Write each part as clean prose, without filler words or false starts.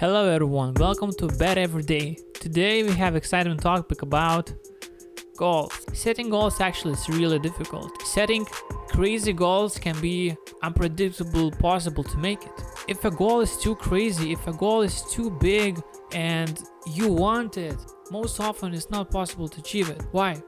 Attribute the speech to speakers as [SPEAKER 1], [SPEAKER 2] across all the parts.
[SPEAKER 1] Hello everyone, welcome to Better Every Day. Today we have exciting topic about goals. Setting goals actually is really difficult. Setting crazy goals can be unpredictable, possible to make it. If a goal is too crazy, if a goal is too big and you want it, most often it's not possible to achieve it. Why?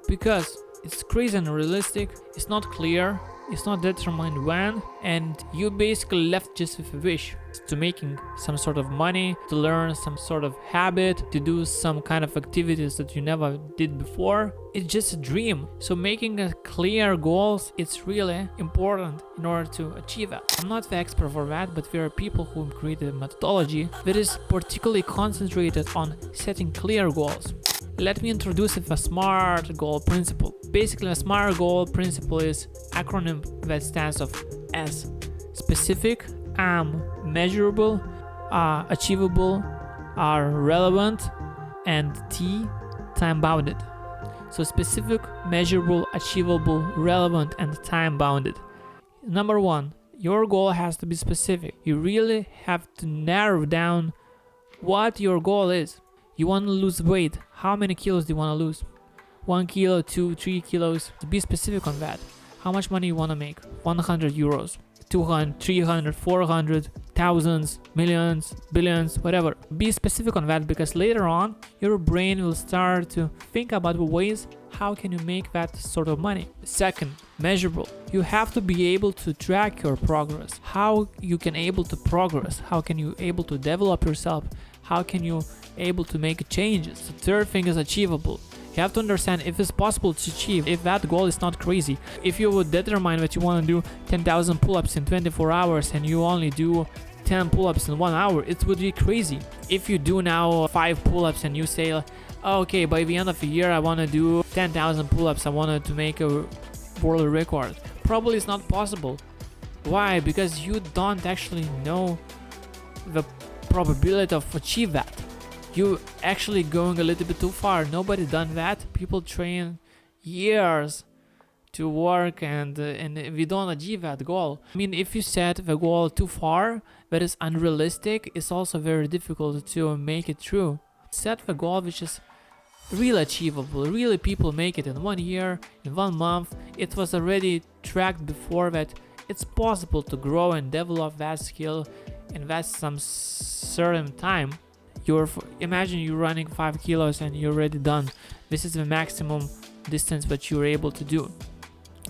[SPEAKER 1] Because it's crazy and unrealistic, it's not clear, it's not determined when, and you basically left just with a wish to making some sort of money, to learn some sort of habit, to do some kind of activities that you never did before. It's just a dream. So making a clear goals, it's really important in order to achieve it. I'm not the expert for that, but there are people who created a methodology that is particularly concentrated on setting clear goals. Let me introduce a SMART goal principle. Basically, a SMART goal principle is acronym that stands of S: specific, M, measurable, R, achievable, R, relevant, and T, time bounded. So specific, measurable, achievable, relevant, and time bounded. Number one, your goal has to be specific. You really have to narrow down what your goal is. You want to lose weight. How many kilos do you want to lose? 1 kilo, 2, 3 kilos. Be specific on that. How much money you want to make? 100 euros, 200, 300, 400, thousands, millions, billions, whatever. Be specific on that, because later on your brain will start to think about ways how can you make that sort of money. Second, measurable. You have to be able to track your progress. How you can able to progress? How can you able to develop yourself? How can you able to make changes? The third thing is achievable. You have to understand if it's possible to achieve, if that goal is not crazy. If you would determine that you want to do 10,000 pull-ups in 24 hours and you only do 10 pull-ups in 1 hour, it would be crazy. If you do now 5 pull-ups and you say, oh, okay, by the end of the year I want to do 10,000 pull-ups, I wanted to make a world record. Probably it's not possible. Why? Because you don't actually know the probability of achieve that. You actually going a little bit too far. Nobody done that. People train years to work and we don't achieve that goal. I mean, if you set the goal too far, that is unrealistic, it's also very difficult to make it true. Set the goal which is really achievable. Really people make it in 1 year, in 1 month. It was already tracked before that it's possible to grow and develop that skill in that some certain time. Imagine you're running 5 kilos and you're already done. This is the maximum distance that you're able to do.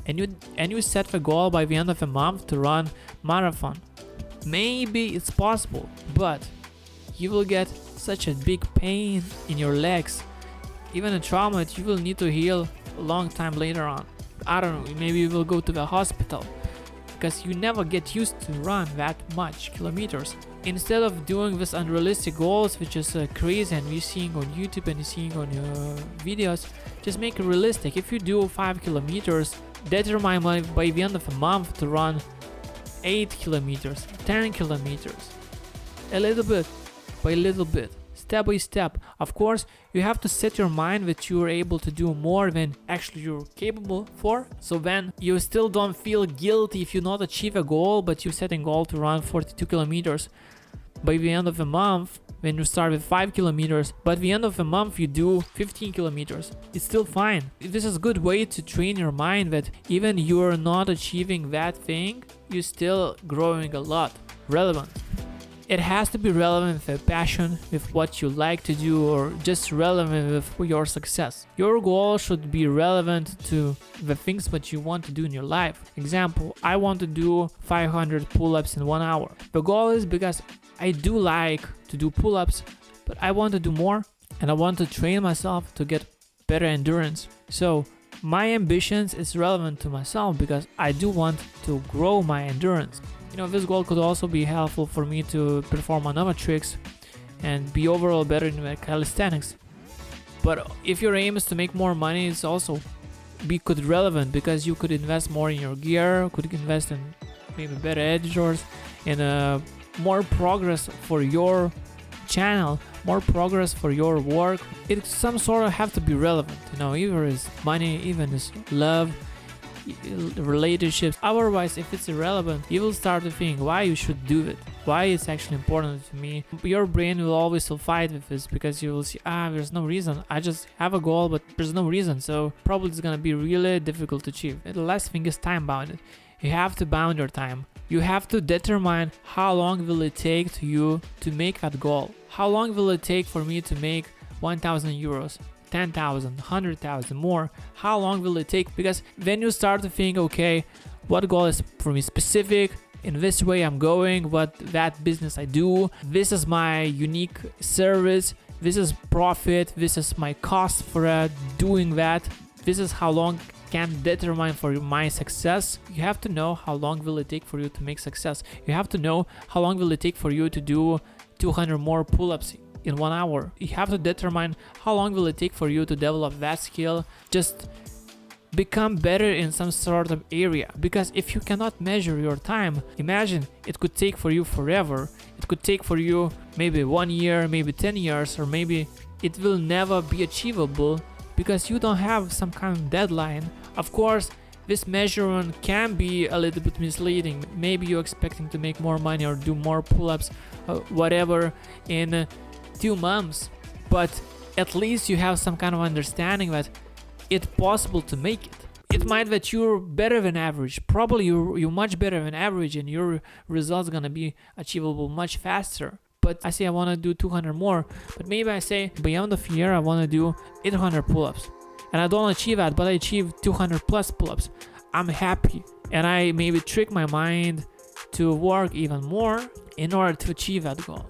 [SPEAKER 1] And you set the goal by the end of the month to run marathon. Maybe it's possible, but you will get such a big pain in your legs, even a trauma that you will need to heal a long time later on. I don't know, maybe you will go to the hospital because you never get used to run that much kilometers. Instead of doing this unrealistic goals, which is crazy and you're seeing on YouTube and you're seeing on your videos, just make it realistic. If you do 5 kilometers, determine by the end of a month to run 8 kilometers, 10 kilometers, a little bit by little bit, step by step. Of course, you have to set your mind that you're able to do more than actually you're capable for. So then you still don't feel guilty if you not achieve a goal, but you set a goal to run 42 kilometers. By the end of the month, when you start with 5 kilometers, but at the end of the month you do 15 kilometers, it's still fine. This is a good way to train your mind that even you're not achieving that thing, you're still growing a lot. Relevant. It has to be relevant with passion, with what you like to do, or just relevant with your success. Your goal should be relevant to the things that you want to do in your life. Example, I want to do 500 pull-ups in 1 hour. The goal is because I do like to do pull-ups, but I want to do more and I want to train myself to get better endurance. So my ambitions is relevant to myself because I do want to grow my endurance. You know, this goal could also be helpful for me to perform another tricks and be overall better in calisthenics. But if your aim is to make more money, it's also could relevant because you could invest more in your gear, could invest in maybe better editors, in more progress for your channel, more progress for your work. It some sort of have to be relevant, you know, either is money, even is love, relationships. Otherwise, if it's irrelevant, you will start to think why you should do it. why it's actually important to me. Your brain will always still fight with this because you will see, there's no reason. I just have a goal, but there's no reason. So probably it's gonna be really difficult to achieve. And the last thing is time bounded. You have to bound your time. You have to determine how long will it take to you to make that goal. How long will it take for me to make 1,000 euros? 10,000, 100,000 more. How long will it take? Because when you start to think, okay, what goal is for me specific, in this way I'm going, what that business I do, this is my unique service, this is profit, this is my cost for doing that, this is how long can determine for my success. You have to know how long will it take for you to make success. You have to know how long will it take for you to do 200 more pull-ups in 1 hour. You have to determine how long will it take for you to develop that skill, just become better in some sort of area. Because if you cannot measure your time, imagine it could take for you forever. It could take for you maybe 1 year, maybe 10 years, or maybe it will never be achievable because you don't have some kind of deadline. Of course, this measurement can be a little bit misleading. Maybe you're expecting to make more money or do more pull-ups, whatever, in 2 months, but at least you have some kind of understanding that it's possible to make it. It might that you're better than average. Probably you're much better than average, and your results gonna be achievable much faster. But I say I want to do 200 more, but maybe I say beyond the year I want to do 800 pull-ups, and I don't achieve that, but I achieve 200 plus pull-ups. I'm happy, and I maybe trick my mind to work even more in order to achieve that goal.